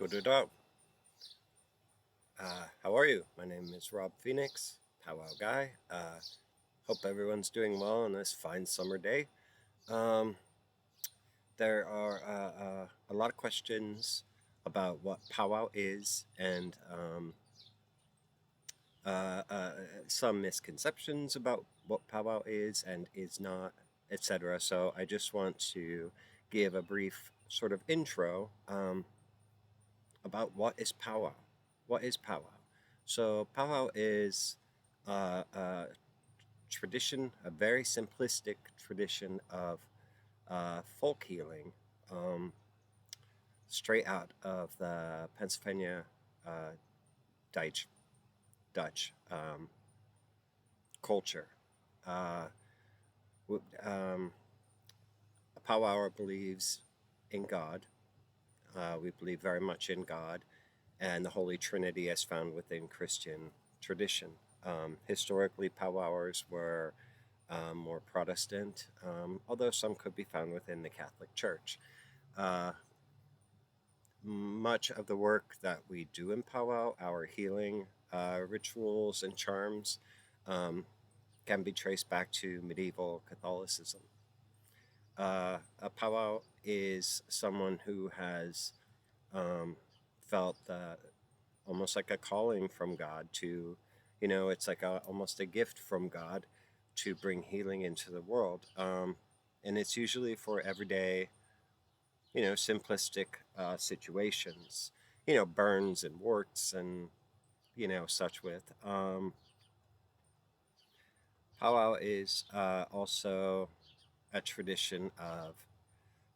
Good day. How are you? My name is Rob Phoenix, Powwow Guy. Hope everyone's doing well on this fine summer day. Um, there are a lot of questions about what powwow is and uh, uh, some misconceptions about what powwow is and is not, etc. So I just want to give a brief sort of intro about what is powwow. What is powwow? So powwow is a tradition, a very simplistic tradition of folk healing, um, straight out of the Pennsylvania uh, Dutch, Dutch culture. Uh, a powwower believes in God. We believe very much in God and the Holy Trinity as found within Christian tradition. Historically, powwowers were more Protestant, although some could be found within the Catholic Church. Uh, Much of the work that we do in powwow, our healing rituals and charms, um, can be traced back to medieval Catholicism. A powwow is someone who has felt that almost like a calling from God to, it's like almost a gift from God to bring healing into the world. And it's usually for everyday, simplistic situations, burns and warts and, such with. Powwow is also a tradition of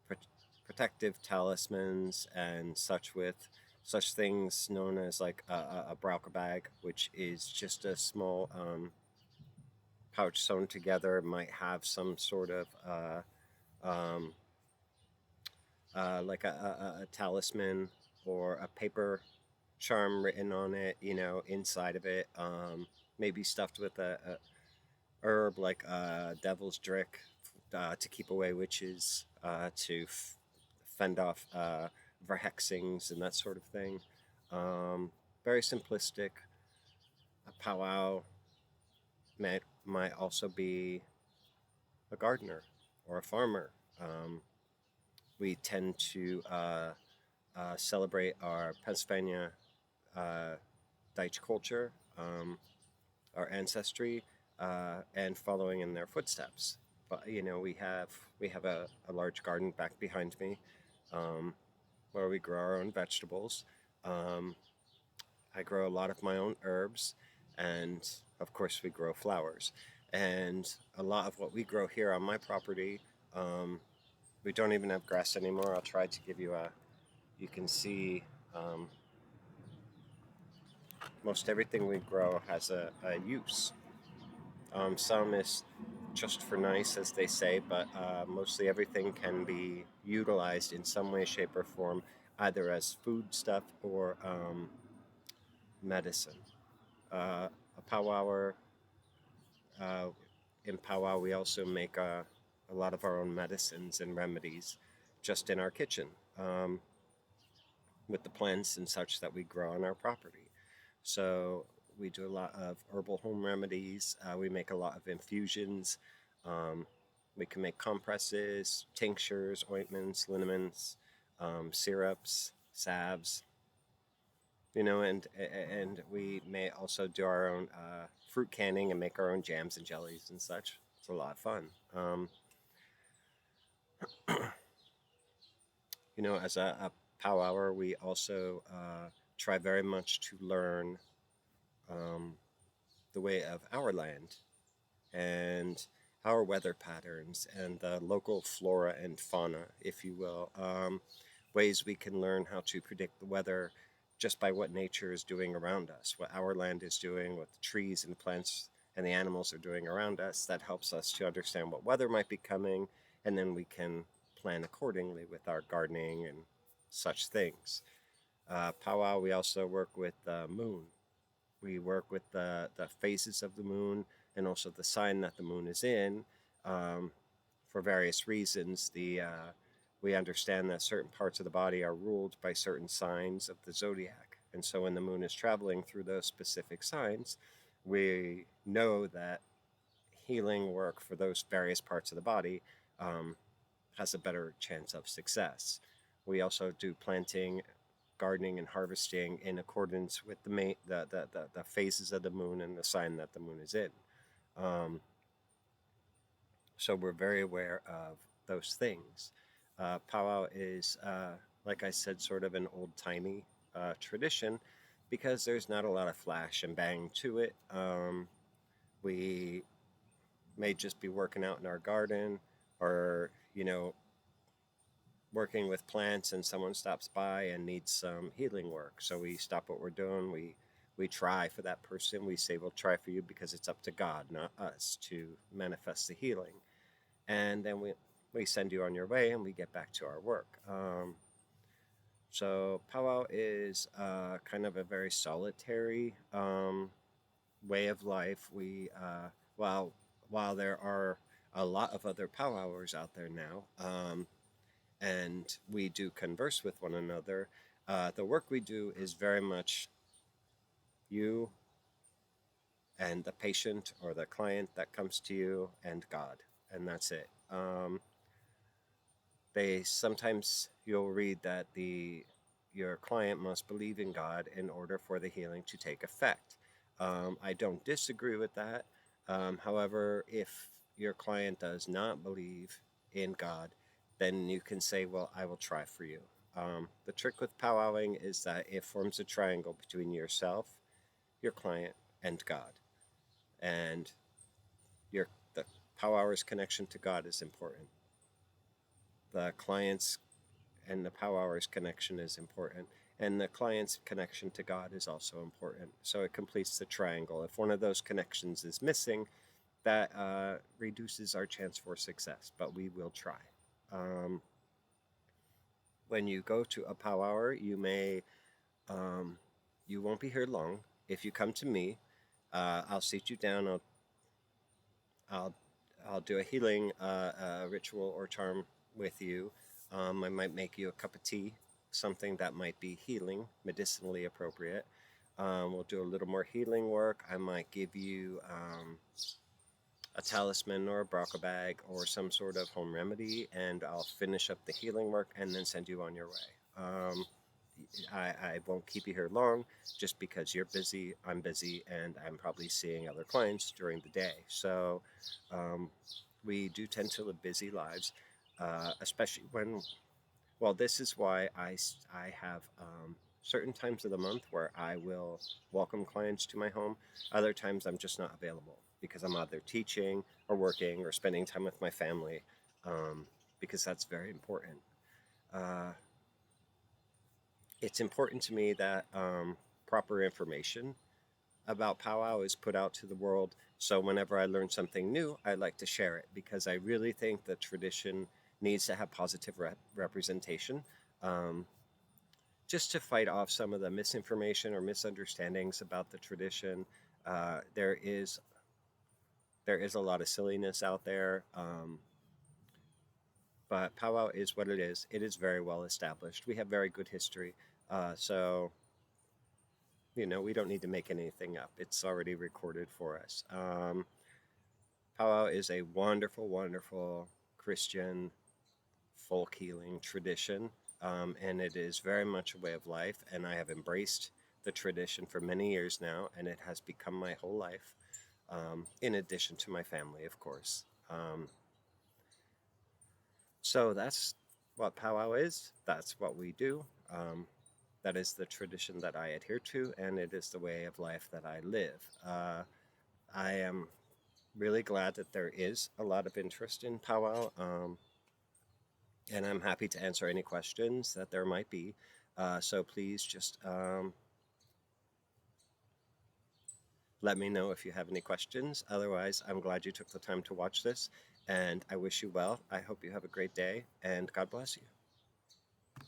pro- protective talismans and such with such things known as like a browker bag, which is just a small pouch sewn together, might have some sort of um, like a talisman or a paper charm written on it, inside of it, maybe stuffed with a herb like devil's drick to keep away witches, to fend off verhexings and that sort of thing. Very simplistic. A powwow might also be a gardener or a farmer. We tend to celebrate our Pennsylvania uh, Dutch culture, our ancestry, and following in their footsteps. But we have a large garden back behind me, um, where we grow our own vegetables. Um, I grow a lot of my own herbs, and of course, we grow flowers. And a lot of what we grow here on my property, we don't even have grass anymore. I'll try to give you a, you can see um, most everything we grow has a use. Some is just for nice, as they say, but mostly everything can be utilized in some way, shape, or form, either as food stuff or medicine. A powwower, uh, in powwow, we also make a lot of our own medicines and remedies just in our kitchen, with the plants and such that we grow on our property. So we do a lot of herbal home remedies. We make a lot of infusions. Um, we can make compresses, tinctures, ointments, liniments, syrups, salves. And we may also do our own fruit canning and make our own jams and jellies and such. It's a lot of fun. As a powwower, we also try very much to learn um, the way of our land and our weather patterns and the local flora and fauna, if you will. Ways we can learn how to predict the weather just by what nature is doing around us, what our land is doing, what the trees and plants and the animals are doing around us. That helps us to understand what weather might be coming, and then we can plan accordingly with our gardening and such things. Powwow, we also work with the moon. We work with the phases of the moon and also the sign that the moon is in, for various reasons. we understand that certain parts of the body are ruled by certain signs of the zodiac. And so when the moon is traveling through those specific signs, we know that healing work for those various parts of the body um, has a better chance of success. We also do planting, gardening, and harvesting in accordance with the phases of the moon and the sign that the moon is in. Um, so we're very aware of those things. Powwow is, like I said, sort of an old timey tradition because there's not a lot of flash and bang to it. We may just be working out in our garden or, working with plants and someone stops by and needs some healing work. So we stop what we're doing. We try for that person. We say we'll try for you because it's up to God, not us, to manifest the healing. And then we send you on your way and we get back to our work. So powwow is kind of a very solitary way of life. While there are a lot of other powwowers out there now, and we do converse with one another, the work we do is very much you and the patient or the client that comes to you and God, and that's it. They sometimes you'll read that your client must believe in God in order for the healing to take effect. I don't disagree with that. However, if your client does not believe in God, then you can say, well, I will try for you. The trick with powwowing is that it forms a triangle between yourself, your client, and God. And the powwower's connection to God is important. The client's and the powwower's connection is important. And the client's connection to God is also important. So it completes the triangle. If one of those connections is missing, that reduces our chance for success, but we will try. When you go to a powwower, you won't be here long. If you come to me, I'll sit you down. I'll I'll do a healing ritual or charm with you. I might make you a cup of tea, something that might be healing, medicinally appropriate. We'll do a little more healing work. I might give you a talisman or a broca bag or some sort of home remedy, and I'll finish up the healing work and then send you on your way. I won't keep you here long just because you're busy, I'm busy, and I'm probably seeing other clients during the day. So we do tend to live busy lives, especially well, this is why I have certain times of the month where I will welcome clients to my home. Other times I'm just not available because I'm either teaching or working or spending time with my family, because that's very important. Uh, it's important to me that proper information about powwow is put out to the world. So whenever I learn something new, I like to share it because I really think the tradition needs to have positive representation, just to fight off some of the misinformation or misunderstandings about the tradition. There is a lot of silliness out there, but powwow is what it is. It is very well established. We have very good history, so we don't need to make anything up. It's already recorded for us. Powwow is a wonderful, wonderful Christian folk healing tradition, and it is very much a way of life. And I have embraced the tradition for many years now, and it has become my whole life, in addition to my family, of course. So that's what powwow is. That's what we do. That is the tradition that I adhere to, and it is the way of life that I live. I am really glad that there is a lot of interest in powwow, and I'm happy to answer any questions that there might be. So please just let me know if you have any questions. Otherwise, I'm glad you took the time to watch this, and I wish you well. I hope you have a great day, and God bless you.